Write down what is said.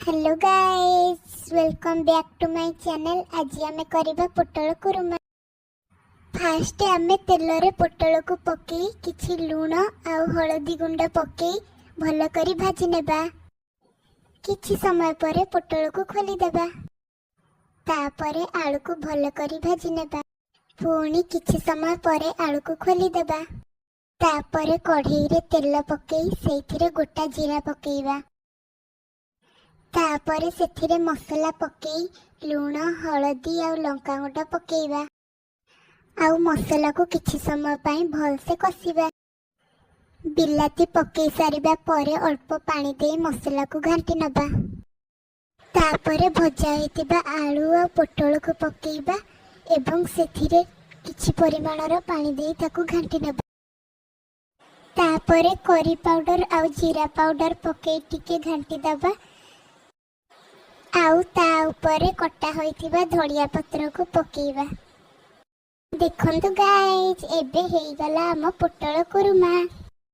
Hello guys, welcome back to my channel. आज आम करबा पोटल कुरुमा। फास्ट आम तेल रे पोटल को पकई किछि लूण आ हळदी गुंड पकई भल करी भाजी नेबा। किछि समय परे पोटल को खोली देबा। तापरे आलू को भल करी भाजी नेबा। पुणी किछि समय परे आलू को खोली देबा। तापरे कढ़ई रे तेल पकई सेथिरे गोटा जीरा पकईबा। तापरे सेथिरे मसला पकई लूण हळदी आ लंका गुंड पकईबा। आउ मसला को किछि समय पई भल से कसीबा। बिलाती पकई सारिबा परे अल्प पानी देई मसला को घांटी नबा। तापरे भजा हेतिबा आलू आ पोटल को पकईबा एवं सेथिरे किछि परिमाणर पानी देई ताकू घांटी नबा। तापरे करी पाउडर आ जीरा पाउडर पकई टिके घांटी दबा। आउ ता ऊपर कटा होइथिबा धनिया पत्र को पकेइबा। देखंतु गाइस, एबे हेई गला हम पोटल कुरुमा।